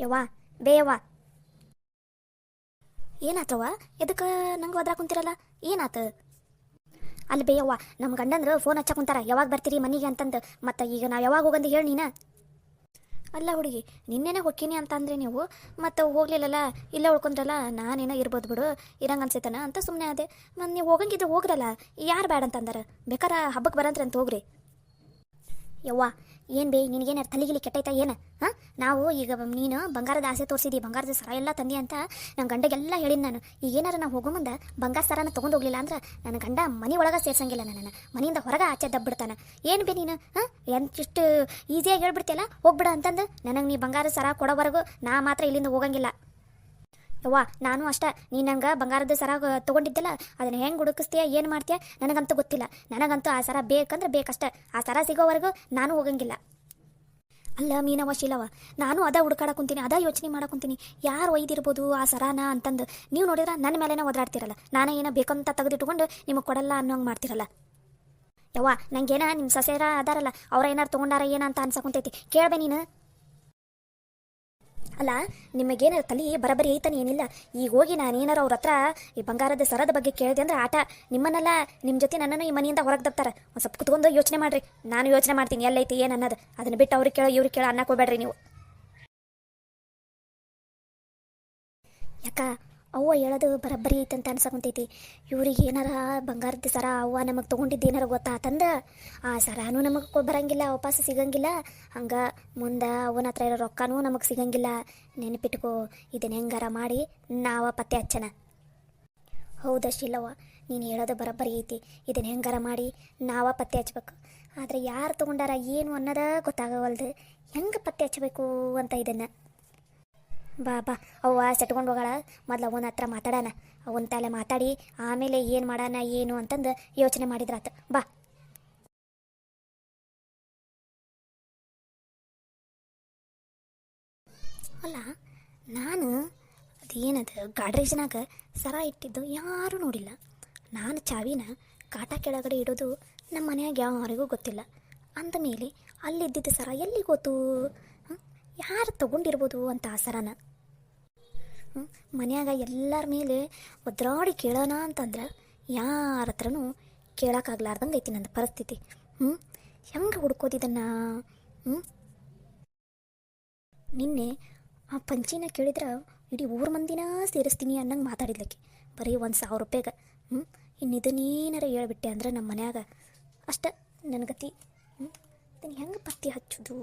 ಯವ್ವ ಬೇಯವ್ವ. ಏನಾತವ್ವ? ಎದಕ್ಕೆ ನಂಗೆ ಒದ್ರಾ ಕುಂತಿರಲ್ಲ? ಏನಾತ? ಅಲ್ಲಿ ಬೇಯವ್ವ, ನಮ್ಮ ಗಂಡಂದ್ರೆ ಫೋನ್ ಹಚ್ಚ ಕುಂತಾರ, ಯಾವಾಗ ಬರ್ತೀರಿ ಮನೆಗೆ ಅಂತಂದು. ಮತ್ತು ಈಗ ನಾವು ಯಾವಾಗ ಹೋಗಂದು ಹೇಳಿ ನೀನು. ಅಲ್ಲ ಹುಡುಗಿ, ನಿನ್ನೆನೇ ಹೊಕ್ಕೀನಿ ಅಂತ ಅಂದ್ರೆ ನೀವು ಮತ್ತು ಹೋಗ್ಲಿಲ್ಲಲ್ಲ, ಇಲ್ಲ ಉಳ್ಕೊಂಡ್ರಲ್ಲ. ನಾನೇನೋ ಇರ್ಬೋದು ಬಿಡು, ಇರಂಗೆ ಅನ್ಸೈತನ ಅಂತ ಸುಮ್ಮನೆ ಅದೇ. ಮತ್ತು ನೀವು ಹೋಗಂಗಿದ್ರೆ ಹೋಗ್ರಲ್ಲ, ಯಾರು ಬೇಡ ಅಂತಂದಾರ? ಬೇಕಾರೆ ಹಬ್ಬಕ್ಕೆ ಬರಂತ್ರಿ ಅಂತ ಹೋಗ್ರಿ. ಯವ್ವ ಏನು ಬೇ, ನಿನಗೇನಾರು ತಲೆಗಿಲಿ ಕೆಟ್ಟೈತಾ ಏನು? ಹಾಂ, ನಾವು ಈಗ ನೀನು ಬಂಗಾರದ ಆಸೆ ತೋರಿಸಿದಿ, ಬಂಗಾರದ ಸರ ಎಲ್ಲ ತಂದಿ ಅಂತ ನನ್ನ ಗಂಡಗೆಲ್ಲ ಹೇಳಿನಿ ನಾನು. ಈಗೇನಾರು ನಾವು ಹೋಗೋ ಮುಂದೆ ಬಂಗಾರ ಸರನ ತೊಗೊಂಡು ಹೋಗ್ಲಿಲ್ಲ ಅಂದ್ರೆ ನನ್ನ ಗಂಡ ಮನೆ ಒಳಗೆ ಸೇರ್ಸಂಗಿಲ್ಲ, ನನ್ನ ಮನೆಯಿಂದ ಹೊರಗೆ ಆಚೆ ದಬ್ಬಿಡ್ತಾನೆ. ಏನು ಬೇ ನೀನು? ಹಾಂ, ಎಂತಿಷ್ಟು ಈಸಿಯಾಗಿ ಹೇಳ್ಬಿಡ್ತಿಯಲ್ಲ ಹೋಗ್ಬಿಡ ಅಂತಂದು. ನನಗೆ ನೀ ಬಂಗಾರ ಸರ ಕೊಡೋವರೆಗೂ ನಾ ಮಾತ್ರ ಇಲ್ಲಿಂದ ಹೋಗಂಗಿಲ್ಲ. ಯವ್ವ ನಾನು ಅಷ್ಟೇ, ನೀನು ನಂಗೆ ಬಂಗಾರದ ಸರ ತೊಗೊಂಡಿದ್ದಲ್ಲ, ಅದನ್ನು ಹೆಂಗೆ ಹುಡುಕಿಸ್ತೀಯ, ಏನು ಮಾಡ್ತೀಯ ನನಗಂತೂ ಗೊತ್ತಿಲ್ಲ. ನನಗಂತೂ ಆ ಸರ ಬೇಕಂದ್ರೆ ಬೇಕಷ್ಟೆ. ಆ ಸರ ಸಿಗೋವರೆಗೂ ನಾನು ಹೋಗಂಗಿಲ್ಲ. ಅಲ್ಲ ಮೀನವ ಶೀಲವ, ನಾನು ಅದ ಹುಡುಕಾಡ ಕುಂತೀನಿ, ಅದ ಯೋಚನೆ ಮಾಡಕೊಂತೀನಿ, ಯಾರು ಒಯ್ದಿರ್ಬೋದು ಆ ಸರಾನ ಅಂತಂದು. ನೀವು ನೋಡಿದ್ರೆ ನನ್ನ ಮೇಲೆನೇ ಒದಾಡ್ತಿರಲ್ಲ, ನಾನೇ ಏನೋ ಬೇಕಂತ ತೆಗೆದಿಟ್ಕೊಂಡು ನಿಮಗೆ ಕೊಡಲ್ಲ ಅನ್ನೋಂಗೆ ಮಾಡ್ತಿರಲ್ಲ. ಯವ್ವ ನಂಗೇನ ನಿಮ್ಮ ಸಸ್ಯರ ಅದಾರಲ್ಲ, ಅವ್ರ ಏನಾರು ತೊಗೊಂಡಾರ ಏನಂತ ಅನ್ಸಕೊಂತೈತಿ, ಕೇಳ್ಬೆ ನೀನು. ಅಲ್ಲ, ನಿಮಗೇನಾರು ತಲೆ ಬರಬರಿ ಐತಾನೆ ಏನಿಲ್ಲ. ಈಗ ಹೋಗಿ ನಾನು ಏನಾರು ಅವ್ರ ಹತ್ರ ಈ ಬಂಗಾರದ ಸರದ ಬಗ್ಗೆ ಕೇಳಿದೆ ಅಂದ್ರೆ ಆಟ. ನಿಮ್ಮನ್ನೆಲ್ಲ ನಿಮ್ಮ ಜೊತೆ ನನ್ನನ್ನು ಈ ಮನೆಯಿಂದ ಹೊರಗೆ ದಬ್ತಾರೆ. ಒಂದು ಸ್ವಲ್ಪ ಕುತ್ಕೊಂಡು ಯೋಚನೆ ಮಾಡಿರಿ. ನಾನು ಯೋಚನೆ ಮಾಡ್ತೀನಿ ಎಲ್ಲೈತಿ ಏನು ಅನ್ನೋದು. ಅದನ್ನು ಬಿಟ್ಟು ಅವ್ರಿಗೆ ಕೇಳೋ ಇವ್ರಿಗೆ ಕೇಳೋ ಅನ್ನಕ್ಕೆ ಹೋಗ್ಬೇಡ್ರಿ ನೀವು. ಯಾಕ ಅವ್ವ ಹೇಳೋದು ಬರಬ್ಬರಿ ಐತೆ ಅಂತ ಅನ್ಸಕೊಂತೈತಿ. ಇವ್ರಿಗೆ ಏನಾರ ಬಂಗಾರದ ಸರ ಅವ್ವ ನಮಗೆ ತೊಗೊಂಡಿದ್ದು ಏನಾರ ಗೊತ್ತಾತಂದ ಆ ಸರಾನು ನಮಗೆ ಬರಂಗಿಲ್ಲ, ವಾಪಸ್ ಸಿಗಂಗಿಲ್ಲ. ಹಂಗೆ ಮುಂದೆ ಅವನ ಹತ್ರ ಇರೋ ರೊಕ್ಕನೂ ನಮಗೆ ಸಿಗಂಗಿಲ್ಲ. ನೆನಪಿಟ್ಕೋ, ಇದನ್ನ ಹೆಂಗಾರ ಮಾಡಿ ನಾವ ಪತ್ತೆ ಹಚ್ಚನ. ಹೌದಷ್ಟಿಲ್ಲವ್ವ, ನೀನು ಹೇಳೋದು ಬರಬ್ಬರಿ ಐತಿ. ಇದನ್ನ ಹೆಂಗಾರ ಮಾಡಿ ನಾವ ಪತ್ತೆ ಹಚ್ಬೇಕು. ಆದರೆ ಯಾರು ತೊಗೊಂಡಾರ ಏನು ಅನ್ನೋದ ಗೊತ್ತಾಗವಲ್ದು. ಹೆಂಗೆ ಪತ್ತೆ ಹಚ್ಚಬೇಕು ಅಂತ ಇದನ್ನು. ಬಾ ಬಾ, ಅವ್ವ ಸೆಟ್ಕೊಂಡು ಹೋಗೋಣ. ಮೊದಲು ಅವನ ಹತ್ರ ಮಾತಾಡೋಣ. ಅವನ ತಲೆ ಮಾತಾಡಿ ಆಮೇಲೆ ಏನು ಮಾಡೋಣ ಏನು ಅಂತಂದು ಯೋಚನೆ ಮಾಡಿದ್ರಾತ. ಬಾ. ಅಲ್ಲ, ನಾನು ಅದೇನದು ಗಾಡ್ರೇಜ್ನಾಗ ಸರ ಇಟ್ಟಿದ್ದು ಯಾರೂ ನೋಡಿಲ್ಲ. ನಾನು ಚಾವಿನ ಕಾಟ ಕೆಳಗಡೆ ಇಡೋದು ನಮ್ಮ ಮನೆಯಾಗ ಯಾರಿಗೂ ಗೊತ್ತಿಲ್ಲ. ಅಂದಮೇಲೆ ಅಲ್ಲಿದ್ದಿದ್ದು ಸರ ಎಲ್ಲಿ ಗೊತ್ತು? ಯಾರು ತೊಗೊಂಡಿರ್ಬೋದು ಅಂತ ಆ ಸರನ? ಮನ್ಯಾಗ ಎಲ್ಲರ ಮೇಲೆ ಒದ್ರಾಡಿ ಕೇಳೋಣ ಅಂತಂದ್ರೆ ಯಾರ ಹತ್ರನೂ ಕೇಳೋಕ್ಕಾಗ್ಲಾರ್ದಂಗೆ ಐತಿ ನನ್ನ ಪರಿಸ್ಥಿತಿ. ಹೆಂಗೆ ಹುಡ್ಕೋದಿದನ್ನು? ನಿನ್ನೆ ಆ ಪಂಚಿನ ಕೇಳಿದ್ರೆ ಇಡೀ ಊರ ಮಂದಿನ ಸೇರಿಸ್ತೀನಿ ಅನ್ನಂಗೆ ಮಾತಾಡಿದ್ಲಕ್ಕೆ, ಬರೀ 1,000 ರೂಪಾಯಿಗೆ. ಇನ್ನು ಇದನ್ನೇನಾರ ಹೇಳ್ಬಿಟ್ಟೆ ಅಂದ್ರೆ ನಮ್ಮ ಮನ್ಯಾಗ ಅಷ್ಟ ನನ್ನ ಗತಿ. ಇದನ್ನು ಹೆಂಗೆ ಪತ್ತಿ ಹಚ್ಚೋದು?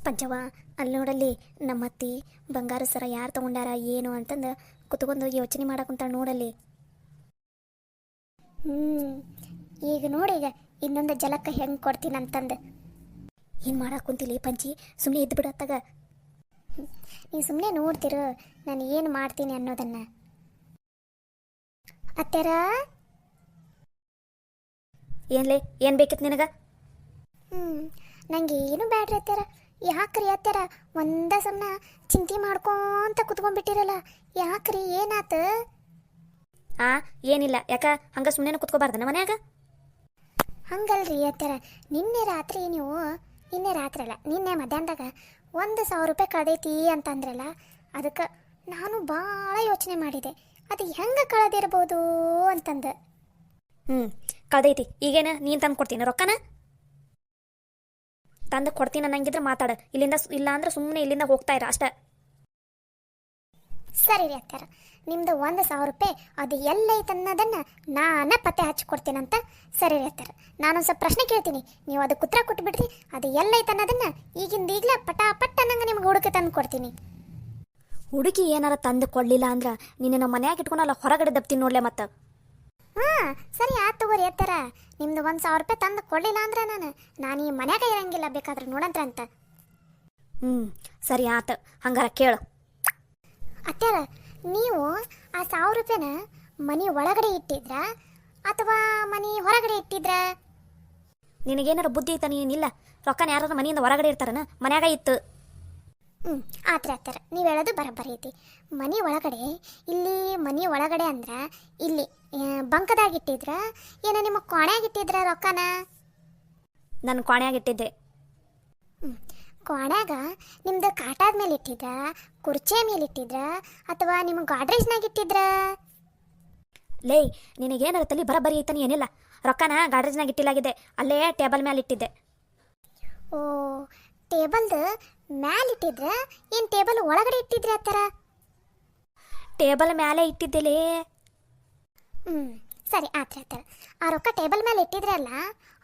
ಪಂಚವ, ಅಲ್ಲಿ ನೋಡಲ್ಲಿ ನಮ್ಮ ಅತ್ತಿ ಬಂಗಾರ ಸರ ಯಾರು ತೊಗೊಂಡಾರ ಏನು ಅಂತಂದು ಕುತ್ಕೊಂಡು ಯೋಚನೆ ಮಾಡಕ್ಕಂತ ನೋಡಲ್ಲಿ. ಈಗ ನೋಡಿ, ಈಗ ಇನ್ನೊಂದು ಜಲಕ್ಕೆ ಹೆಂಗೆ ಕೊಡ್ತೀನಿ ಅಂತಂದು. ಏನು ಮಾಡಕ್ಕೆ ಕುಂತಿಲ್ಲ ಪಂಚಿ, ಸುಮ್ಮನೆ ಇದ್ದು ಬಿಡತ್ತಾಗ. ನೀವು ಸುಮ್ಮನೆ ನೋಡ್ತಿರು ನಾನು ಏನು ಮಾಡ್ತೀನಿ ಅನ್ನೋದನ್ನು. ಅತ್ತೆರ, ಏನ್ಲೇ, ಏನು ಬೇಕಿತ್ತು ನಿನಗೆ? ನಂಗೆ ಏನು ಬ್ಯಾಡ್ರಿ ಅತ್ತೆರ. ಯಾಕ್ರಿ ಅತ್ತೆರ ಒಂದ ಸಮನ ಚಿಂತೆ ಮಾಡ್ಕೊಂತ ಕುತ್ಕೊಂಡ್ಬಿಟ್ಟಿರಲ್ಲ, ಯಾಕ್ರಿ ಏನಾತ? ಏನಿಲ್ಲ. ಯಾಕ ಹಂಗ ಸುಮ್ಮನೆ ಕುತ್ಕೋಬಾರ್ದನ ಮನ್ಯಾಗ? ಹಂಗಲ್ರಿ ಅತ್ತೆರ, ನಿನ್ನೆ ರಾತ್ರಿ ಅಲ್ಲ, ನಿನ್ನೆ ಮಧ್ಯಾಹ್ನದಾಗ 1,000 ರೂಪಾಯಿ ಕಳೆದೈತಿ ಅಂತಂದ್ರಲ್ಲ, ಅದಕ್ಕೆ ನಾನು ಭಾಳ ಯೋಚನೆ ಮಾಡಿದೆ, ಅದು ಹೆಂಗೆ ಕಳೆದಿರ್ಬೋದು ಅಂತಂದು. ಕಳೆದೈತಿ, ಈಗೇನ ನೀನು ತಂದು ಕೊಡ್ತೀನಿ ರೊಕ್ಕನ? ತಂದು ಕೊಡ್ತೀನಿ ಅನ್ನಂಗಿದ್ರೆ ಮಾತಾಡ, ಇಲ್ಲಿಂದ ಇಲ್ಲ ಅಂದ್ರೆ ಸುಮ್ಮನೆ ಇಲ್ಲಿಂದ ಹೋಗ್ತಾ ಇರ ಅಷ್ಟೇ. ಸರಿ ರೀ ಅತ್ತಾರ, ನಿಮ್ದು 1,000 ರೂಪಾಯಿ ಅದು ಎಲ್ಲೈತೆ ಅನ್ನೋದನ್ನು ನಾನು ಪತ್ತೆ ಹಚ್ಕೊಡ್ತೀನಂತ. ಸರಿ ರೀ ಅತ್ತಾರ, ನಾನೊಂದು ಸ್ವಲ್ಪ ಪ್ರಶ್ನೆ ಕೇಳ್ತೀನಿ, ನೀವು ಅದಕ್ಕೆ ಉತ್ತರ ಕೊಟ್ಬಿಡ್ರಿ. ಅದು ಎಲ್ಲೈತೆ ಅನ್ನೋದನ್ನು ಈಗಲೇ ಪಟ್ಟ ಅನ್ನಂಗೆ ನಿಮ್ಗೆ ಹುಡುಕಿ ತಂದು ಕೊಡ್ತೀನಿ. ಹುಡುಕಿ ಏನಾರ ತಂದು ಕೊಡಲಿಲ್ಲ ಅಂದ್ರೆ ನೀನು ನಮ್ಮ ಮನ್ಯಾಗ ಇಟ್ಕೊಂಡಲ್ಲ ಹೊರಗಡೆ ದಬ್ತೀನಿ ನೋಡ್ಲೆ ಮತ್ತೆ. ಸರಿ ಆಯ್ತು ತಗೋರಿ ಅತ್ತಾರ, ನಿಮ್ದು 1,000 ರೂಪಾಯಿ ತಂದು ಕೊಡಲಿಲ್ಲ ಅಂದ್ರೆ ನಾನು ಈ ಮನ್ಯಾಗ ಇರಂಗಿಲ್ಲ, ಬೇಕಾದ್ರೆ ನೋಡಂತ್ರ ಅಂತ. ಸರಿ ಆತ, ಹಂಗಾರ ಕೇಳು. ಅತ್ತಾರ, ನೀವು ಆ 1,000 ರೂಪಾಯಿನ ಮನೆ ಒಳಗಡೆ ಇಟ್ಟಿದ್ರ ಅಥವಾ ಮನೆ ಹೊರಗಡೆ ಇಟ್ಟಿದ್ರ? ನಿನಗೇನಾರ ಬುದ್ಧಿ ಐತಾನೆ? ಏನಿಲ್ಲ, ರೊಕ್ಕನ ಯಾರು ಮನೆಯಿಂದ ಹೊರಗಡೆ ಇರ್ತಾರನ? ಮನ್ಯಾಗ ಇತ್ತು. ಆತ್ರಿ ಅತ್ತಾರ, ನೀವು ಹೇಳೋದು ಬರಬ್ಬರಿ ಐತಿ. ಮನೆ ಒಳಗಡೆ, ಇಲ್ಲಿ ಮನೆ ಒಳಗಡೆ ಅಂದ್ರೆ ಇಲ್ಲಿ ಬಂಕದಾಗ ಇಟ್ಟಿದ್ರ ಏನೋ ನಿಮ್ಮ ಕೋಣ್ಯಾಗ ಇಟ್ಟಿದ್ರ ರೊಕ್ಕನ? ನನ್ನ ಕೋಣ್ಯಾಗ ಇಟ್ಟಿದ್ದೆ. ಕ್ವಾಡ್ಯಾಗ ನಿಮ್ದು ಕಾಟಾದ ಮೇಲೆ ಇಟ್ಟಿದ್ರ, ಕುರ್ಚಿಯ ಮೇಲೆ ಇಟ್ಟಿದ್ರ, ಅಥವಾ ನಿಮ್ಮ ಗಾಡ್ರೇಜ್ನಾಗ ಇಟ್ಟಿದ್ರ? ಲೇ ನಿನಗೇನಾರ ತಲೆ ಬರಬರಿ ಐತನಿ ಏನಿಲ್ಲ. ರೊಕ್ಕನ ಗಾಡ್ರೇಜ್ನಾಗ ಇಟ್ಟಿಲಾಗಿದೆ, ಅಲ್ಲೇ ಟೇಬಲ್ ಮೇಲೆ ಇಟ್ಟಿದ್ದೆ. ಓ, ಟೇಬಲ್ದು ಮ್ಯಾಲ ಇಟ್ಟಿದ್ರ ಏನು ಟೇಬಲ್ ಒಳಗಡೆ ಇಟ್ಟಿದ್ರಿ ಆ ಥರ? ಟೇಬಲ್ ಮೇಲೆ ಇಟ್ಟಿದ್ದೆಲೇ. ಸರಿ ಆತ್ರ. ಆ ರೊಕ್ಕ ಟೇಬಲ್ ಮೇಲೆ ಇಟ್ಟಿದ್ರಲ್ಲ,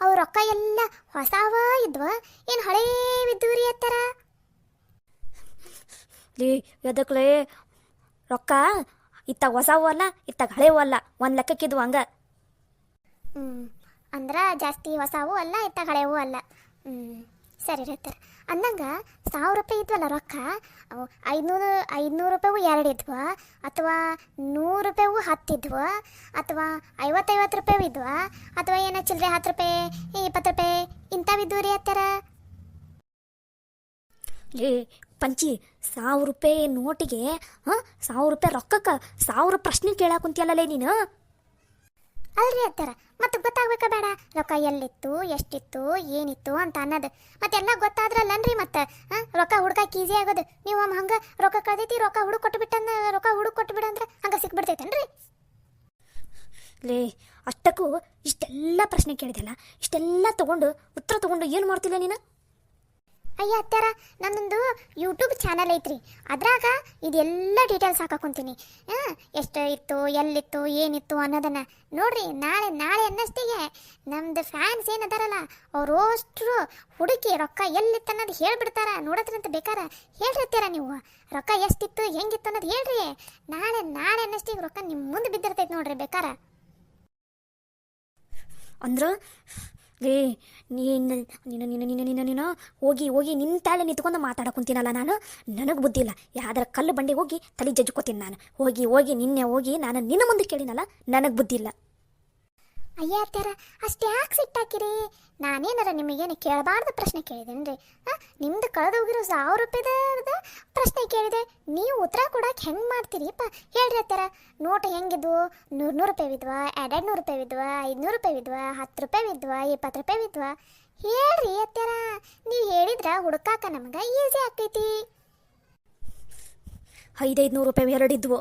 ಅವು ರೊಕ್ಕ ಎಲ್ಲ ಹೊಸಾವ ಇದ್ವ ಏನು ಹಳೇವಿದ್ದು ರೀ ಆ ಥರ? ಲೇ ಎದಕ್ಲೇ ರೊಕ್ಕ ಇತ್ತಾಗ ಹೊಸವು ಅಲ್ಲ, ಇತ್ತಾಗ ಹಳೇವು ಅಲ್ಲ, ಒಂದು ಲೆಕ್ಕಕ್ಕಿದ್ವು ಹಂಗ. ಅಂದ್ರೆ ಜಾಸ್ತಿ ಹೊಸವು ಅಲ್ಲ, ಇತ್ತಾಗ ಹಳೇವು ಅಲ್ಲ. ಸರಿ ರೈತರ. ಅಂದಂಗೆ 1000 ರೂಪಾಯಿ ಇದ್ವಲ್ಲ ರೊಕ್ಕ, ಅವು 500 ರೂಪಾಯಿವು 2 ಇದ್ವ, ಅಥವಾ 100 ರೂಪಾಯಿವು 10 ಇದ್ವ, ಅಥವಾ 50 ರೂಪಾಯಿ ಇದ್ವ, ಅಥವಾ ಏನೋ ಚಿಲ್ಲರೆ 10 ರೂಪಾಯಿ 20 ರೂಪಾಯಿ ಇಂಥವಿದ್ವು ರೀ ಆ ಥರ? ಲೇ ಪಂಚಿ, 1000 ರೂಪಾಯಿ ನೋಟಿಗೆ 1000 ರೂಪಾಯಿ ರೊಕ್ಕಕ್ಕೆ 1000 ಪ್ರಶ್ನೆ ಕೇಳಾಕುಂತಿಯಲ್ಲೇ ನೀನು. ಅಲ್ರಿ ಅತ್ತಾರ, ಮತ್ತೆ ಗೊತ್ತಾಗ್ಬೇಕಾ ಬೇಡ ರೊಕ್ಕ ಎಲ್ಲಿತ್ತು, ಎಷ್ಟಿತ್ತು, ಏನಿತ್ತು ಅಂತ ಅನ್ನೋದು? ಮತ್ತೆಲ್ಲ ಗೊತ್ತಾದ್ರಲ್ಲನ್ರಿ ಮತ್ತೆ ರೊಕ್ಕ ಹುಡ್ಕಕ್ಕೆ ಈಸಿ ಆಗೋದು. ನೀವು ಹಂಗೆ ರೊಕ್ಕ ಕಳ್ದೈತಿ, ರೊಕ್ಕ ಹುಡುಕ್ ಕೊಟ್ಟು ಅಂದ್ರೆ ಹಂಗೆ ಸಿಕ್ಬಿಡ್ತೈತೇನ್ರಿ? ಲೇ ಅಷ್ಟಕ್ಕೂ ಇಷ್ಟೆಲ್ಲ ಪ್ರಶ್ನೆ ಕೇಳಿದೆಲ್ಲ, ಇಷ್ಟೆಲ್ಲ ತಗೊಂಡು ಉತ್ತರ ತಗೊಂಡು ಏನು ಮಾಡ್ತಿಲ್ಲ ನೀನು? ಅಯ್ಯ ಅತ್ತಾರ, ನನ್ನೊಂದು ಯೂಟ್ಯೂಬ್ ಚಾನಲ್ ಐತ್ರಿ, ಅದ್ರಾಗ ಇದೆಲ್ಲ ಡೀಟೇಲ್ಸ್ ಹಾಕಾಕೊಂತೀನಿ. ಎಷ್ಟು ಇತ್ತು, ಎಲ್ಲಿತ್ತು, ಏನಿತ್ತು ಅನ್ನೋದನ್ನು ನೋಡ್ರಿ. ನಾಳೆ ಅನ್ನಷ್ಟೇಗೆ ನಮ್ದು ಫ್ಯಾನ್ಸ್ ಏನದಾರಲ್ಲ, ಅವರು ಅಷ್ಟರು ಹುಡುಕಿ ರೊಕ್ಕ ಎಲ್ಲಿತ್ತು ಅನ್ನೋದು ಹೇಳ್ಬಿಡ್ತಾರ. ನೋಡೋದ್ರಂತ ಬೇಕಾರ ಹೇಳ್ರಿರ್ತೀರ ನೀವು, ರೊಕ್ಕ ಎಷ್ಟಿತ್ತು ಹೆಂಗಿತ್ತು ಅನ್ನೋದು ಹೇಳ್ರಿ. ನಾಳೆ ಅನ್ನಷ್ಟೇಗೆ ರೊಕ್ಕ ನಿಮ್ಮ ಮುಂದೆ ಬಿದ್ದಿರ್ತೈತೆ ನೋಡ್ರಿ ಬೇಕಾರ. ಅಂದ್ರೆ ಲೇ ನೀನು ಹೋಗಿ ನಿನ್ನ ತಾಳೆ ನಿಂತ್ಕೊಂಡು ಮಾತಾಡಕೊಂತೀನಲ್ಲ ನಾನು. ನನಗೆ ಬುದ್ಧಿ ಇಲ್ಲ, ಯಾವ್ದಾರ ಕಲ್ಲು ಬಂಡಿ ಹೋಗಿ ತಲೆ ಜಜ್ಕೋತೀನಿ ನಾನು. ಹೋಗಿ ನಾನು ನಿನ್ನ ಮುಂದೆ ಕೇಳಿನಲ್ಲ, ನನಗೆ ಬುದ್ಧಿ ಇಲ್ಲ. ಅಯ್ಯ ಅತ್ತಾರ, ಅಷ್ಟು ಯಾಕೆ ಸಿಟ್ಟಾಕಿರಿ? ನಾನೇನಾರ ನಿಮಗೇನು ಕೇಳಬಾರ್ದು ಪ್ರಶ್ನೆ ಕೇಳಿದೇನ್ರಿ? ನಿಮ್ದು ಕಳೆದು ಹೋಗಿರೋ 1000 ರೂಪಾಯಿದ ಪ್ರಶ್ನೆ ಕೇಳಿದೆ, ನೀವು ಉತ್ತರ ಕೊಡಕ್ಕೆ ಹೆಂಗೆ ಮಾಡ್ತೀರಿಪ್ಪ ಹೇಳ್ರಿ ಅತ್ತಾರ. ನೋಟ್ ಹೆಂಗಿದ್ವು? 100 ರೂಪಾಯಿ ಇದ್ವಾ, 200 ರೂಪಾಯಿ ಇದ್ವಾ, 500 ರೂಪಾಯಿ ಇದ್ವಾ, 10 ರೂಪಾಯಿ ಇದ್ವಾ, 20 ರೂಪಾಯಿ ಇದ್ವಾ? ಹೇಳ್ರಿ ಅತ್ತಾರ, ನೀವು ಹೇಳಿದ್ರ ಹುಡುಕಾಕ ನಮ್ಗೆ ಈಸಿ ಆಕೈತಿ. 500 ರೂಪಾಯಿ 2 ಇದ್ವು.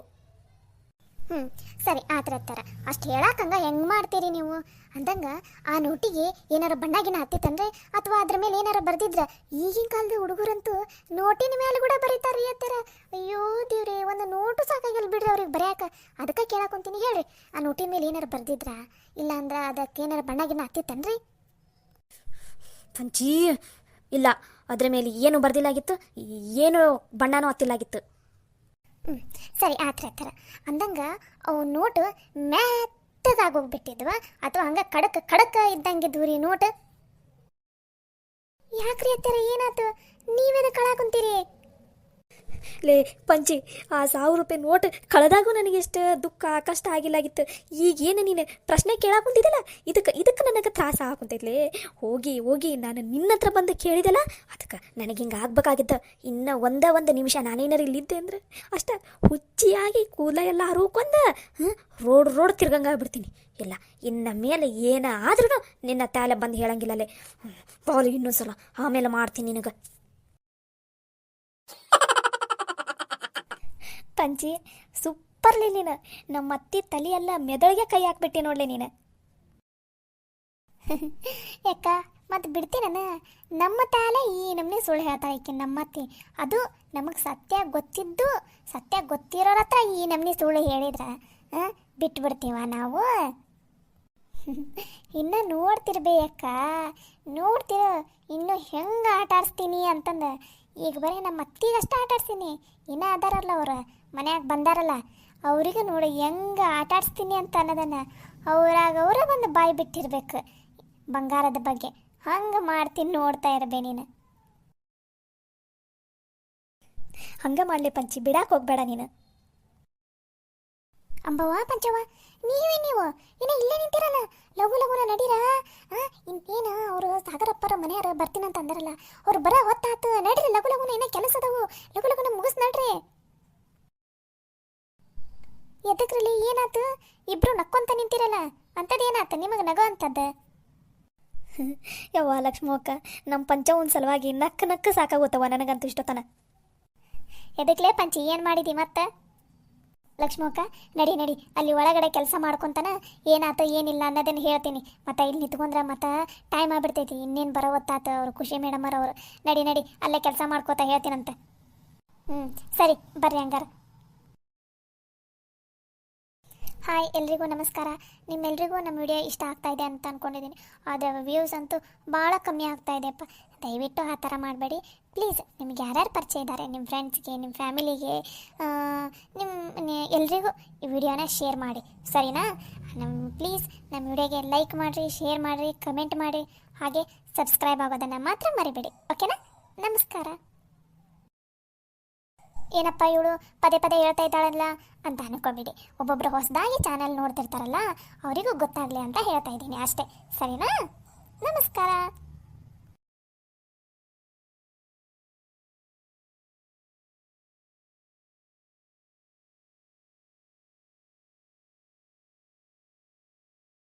ಸರಿ ಆತರ ಅಷ್ಟು ಹೇಳಕ್ಕಂಗ ಹೆಂಗೆ ಮಾಡ್ತೀರಿ ನೀವು? ಅಂದಂಗೆ ಆ ನೋಟಿಗೆ ಏನಾರ ಬಣ್ಣಗಿನ ಹತ್ತಿತ್ತಂದ್ರೆ, ಅಥವಾ ಅದ್ರ ಮೇಲೆ ಏನಾರ ಬರ್ದಿದ್ರ? ಈಗಿನ ಕಾಲದ ಹುಡುಗರಂತೂ ನೋಟಿನ ಮೇಲೆ ಕೂಡ ಬರೀತಾರ್ರಿ ಅತ್ತಾರ. ಅಯ್ಯೋ ದೇವ್ರಿ, ಒಂದು ನೋಟು ಸಾಕಾಗಿಲ್ಲ ಬಿಡ್ರಿ ಅವ್ರಿಗೆ ಬರ್ಯಾಕ. ಅದಕ್ಕೆ ಕೇಳಕೊಂತೀನಿ, ಹೇಳ್ರಿ, ಆ ನೋಟಿನ ಮೇಲೆ ಏನಾರ ಬರ್ದಿದ್ರ? ಇಲ್ಲ ಅಂದ್ರೆ ಅದಕ್ಕೆ ಏನಾರ ಬಣ್ಣಗಿನ ಹತ್ತಿತ್ತನ್ರಿ? ಪಂಚಿ ಇಲ್ಲ, ಅದ್ರ ಮೇಲೆ ಏನು ಬರ್ದಿಲ್ಲಾಗಿತ್ತು, ಏನು ಬಣ್ಣನೂ ಹತ್ತಿಲ್ಲಾಗಿತ್ತು. ಸರಿ ಆತರ ಅಂದಂಗ ಅವು ನೋಟು ಮೆತ್ತಗಾಗೋಗ್ಬಿಟ್ಟಿದ್ವ, ಅಥವಾ ಹಂಗ ಕಡಕ ಇದ್ದಂಗಿದ್ವು ರೀ ನೋಟ್? ಯಾಕ್ರಿ ಅತ್ತಾರ, ಏನಾಯ್ತು? ನೀವೇದ ಕಳಾಕುಂತೀರಿ? ಲೇ ಪಂಚಿ, ಆ 1000 ರೂಪಾಯಿ ನೋಟ್ ಕಳೆದಾಗೂ ನನಗೆ ಎಷ್ಟು ದುಃಖ ಕಷ್ಟ ಆಗಿಲ್ಲಾಗಿತ್ತು. ಈಗೇನು ನೀನು ಪ್ರಶ್ನೆ ಕೇಳಾಕುಂತಿದ್ದಲ್ಲ, ಇದಕ್ಕೆ ನನಗೆ ತ್ರಾಸ ಆಗುಂತೈತ್ಲೇ. ಹೋಗಿ ನಾನು ನಿನ್ನ ಹತ್ರ ಬಂದು ಕೇಳಿದಲ್ಲ, ಅದಕ್ಕೆ ನನಗೆ ಹಿಂಗೆ ಆಗ್ಬೇಕಾಗಿದ್ದ. ಇನ್ನು ಒಂದು ನಿಮಿಷ ನಾನೇನಾರು ಇಲ್ಲಿದ್ದೆ ಅಂದ್ರೆ ಅಷ್ಟ ಹುಚ್ಚಿಯಾಗಿ ಕೂಲ ಎಲ್ಲ ಹರುಕೊಂಡ ರೋಡ್ ತಿರ್ಗಂಗಾಗ್ಬಿಡ್ತೀನಿ. ಇಲ್ಲ, ಇನ್ನು ಮೇಲೆ ಏನಾದ್ರೂ ನಿನ್ನ ತಾಲೆ ಬಂದು ಹೇಳಂಗಿಲ್ಲಲೇ. ಬಾಲು ಇನ್ನೊಂದ್ಸಲ ಆಮೇಲೆ ಮಾಡ್ತೀನಿ ನಿನಗೆ. ಪಂಚಿ ಸೂಪರ್ಲಿ ನೀನು. ನಮ್ಮ ಅತ್ತಿ ತಲೆಯೆಲ್ಲ ಮೆದಳಿಗೆ ಕೈ ಹಾಕ್ಬಿಟ್ಟಿ ನೋಡ್ಲಿ ನೀನು. ಯಾಕ ಮತ್ತೆ ಬಿಡ್ತೀನ? ನಮ್ಮ ತಾಲೆ ಈ ನಮ್ಮನೆ ಸುಳ್ಳು ಹೇಳ್ತಾ ಈಕೆ ನಮ್ಮತ್ತಿ. ಅದು ನಮಗೆ ಸತ್ಯ ಗೊತ್ತಿರೋರ ಹತ್ರ ಈ ನಮ್ಮನೆ ಸುಳ್ಳು ಹೇಳಿದ್ರ ಬಿಟ್ಬಿಡ್ತೀವ ನಾವು? ಇನ್ನು ನೋಡ್ತಿರ್ಬೇಕ, ನೋಡ್ತಿರ ಇನ್ನು ಹೆಂಗೆ ಆಟ ಆಡಿಸ್ತೀನಿ ಅಂತಂದು. ಈಗ ಬರೀ ನಮ್ಮ ಅತ್ತಿಗಷ್ಟ ಆಟ ಆಡ್ತೀನಿ, ಇನ್ನೂ ಅದಾರಲ್ಲ ಅವ್ರು ಮನ್ಯಾಗ ಬಂದಾರಲ್ಲ, ಅವ್ರಿಗೆ ನೋಡಿ ಹೆಂಗೆ ಆಟ ಆಡಿಸ್ತೀನಿ ಅಂತ ಅನ್ನೋದನ್ನು ಅವರೇ ಬಂದು ಬಾಯಿ ಬಿಟ್ಟಿರ್ಬೇಕು ಬಂಗಾರದ ಬಗ್ಗೆ. ಹಂಗೆ ಮಾಡ್ತೀನಿ, ನೋಡ್ತಾ ಇರಬೇ ನೀನು. ಹಂಗೆ ಮಾಡಲಿ ಪಂಚಿ, ಬಿಡಾಕ್ ಹೋಗ್ಬೇಡ ನೀನು. ಅಂಬವ್ವ ಪಂಚವ್ವ, ನೀವು ಇನ್ನು ಇಲ್ಲೇ ನಿಂತಿರಲ್ಲ, ಲಘುನ ನಡೀರ. ಇನ್ನೇನು ಅವರು ಸಾಗರಪ್ಪರ ಮನೆಯಾರ ಬರ್ತೀನಂತ ಅಂದಾರಲ್ಲ, ಅವ್ರು ಬರೋ ಹೊತ್ತಾತು, ನಡ್ರಿ ಲಘುನ, ಏನೋ ಕೆಲಸ ಅದಾವು, ಲಘುನ ಮುಗಿಸ್ ನಡ್ರಿ. ಎದಕ್ರಲ್ಲಿ ಏನಾತು? ಇಬ್ರು ನಕ್ಕೊಂತ ನಿಂತಿರಲ್ಲ, ಅಂಥದ್ದೇನಾತ ನಿಮಗೆ ನಗೋ ಅಂತದ್ದು? ಯವ್ವ ಲಕ್ಷ್ಮಕ್ಕ ನಮ್ಮ ಪಂಚವನ್ ಸಲುವಾಗಿ ನಕ್ಕ ನಕ್ಕ ಸಾಕಾಗುತ್ತವ ನನಗಂತೂ ಇಷ್ಟೊತ್ತನ. ಎದಕ್ಲೇ ಪಂಚಿ ಏನು ಮಾಡಿದಿ ಮತ್ತೆ? ಲಕ್ಷ್ಮಕ್ಕ ನಡಿ ನಡಿ, ಅಲ್ಲಿ ಒಳಗಡೆ ಕೆಲಸ ಮಾಡ್ಕೊತಾನ ಏನಾತ ಏನಿಲ್ಲ ಅನ್ನೋದನ್ನು ಹೇಳ್ತೀನಿ. ಮತ್ತು ಇಲ್ಲಿ ನಿಂತ್ಕೊಂಡ್ರೆ ಮತ್ತೆ ಟೈಮ್ ಆಗ್ಬಿಡ್ತೈತಿ, ಇನ್ನೇನು ಬರೋವತ್ತಾತ ಅವರು ಖುಷಿ ಮೇಡಮರ್ ಅವರು. ನಡಿ ನಡಿ, ಅಲ್ಲೇ ಕೆಲಸ ಮಾಡ್ಕೋತಾ ಹೇಳ್ತೀನಂತೆ. ಸರಿ ಬರ್ರಿ ಹಂಗಾರ. ಹಾಯ್ ಎಲ್ರಿಗೂ ನಮಸ್ಕಾರ. ನಿಮ್ಮೆಲ್ರಿಗೂ ನಮ್ಮ ವಿಡಿಯೋ ಇಷ್ಟ ಆಗ್ತಾ ಇದೆ ಅಂತ ಅಂದ್ಕೊಂಡಿದ್ದೀನಿ. ಆದರೆ ವ್ಯೂಸ್ ಅಂತೂ ಭಾಳ ಕಮ್ಮಿ ಆಗ್ತಾ ಇದೆಯಪ್ಪ. ದಯವಿಟ್ಟು ಆ ಥರ ಮಾಡಬೇಡಿ ಪ್ಲೀಸ್. ನಿಮ್ಗೆ ಯಾರ್ಯಾರು ಪರಿಚಯ ಇದ್ದಾರೆ, ನಿಮ್ಮ ಫ್ರೆಂಡ್ಸ್ಗೆ, ನಿಮ್ಮ ಫ್ಯಾಮಿಲಿಗೆ, ಎಲ್ರಿಗೂ ಈ ವಿಡಿಯೋನ ಶೇರ್ ಮಾಡಿ, ಸರಿನಾ? ಪ್ಲೀಸ್ ನಮ್ಮ ವಿಡಿಯೋಗೆ ಲೈಕ್ ಮಾಡಿರಿ, ಶೇರ್ ಮಾಡಿರಿ, ಕಮೆಂಟ್ ಮಾಡಿ, ಹಾಗೆ ಸಬ್ಸ್ಕ್ರೈಬ್ ಆಗೋದನ್ನು ಮಾತ್ರ ಮರಿಬೇಡಿ. ಓಕೆನಾ? ನಮಸ್ಕಾರ. ಏನಪ್ಪ ಇವಳು ಪದೇ ಪದೇ ಹೇಳ್ತಾ ಇದ್ದಾಳಲ್ಲ ಅಂತ ಅನ್ಕೊಂಬಿಡಿ. ಒಬ್ಬೊಬ್ಬರು ಹೊಸದಾಗಿ ಚಾನಲ್ ನೋಡ್ತಿರ್ತಾರಲ್ಲ ಅವರಿಗೂ ಗೊತ್ತಾಗಲಿ ಅಂತ ಹೇಳ್ತಾ ಇದ್ದೀನಿ ಅಷ್ಟೇ, ಸರಿನಾ? ನಮಸ್ಕಾರ.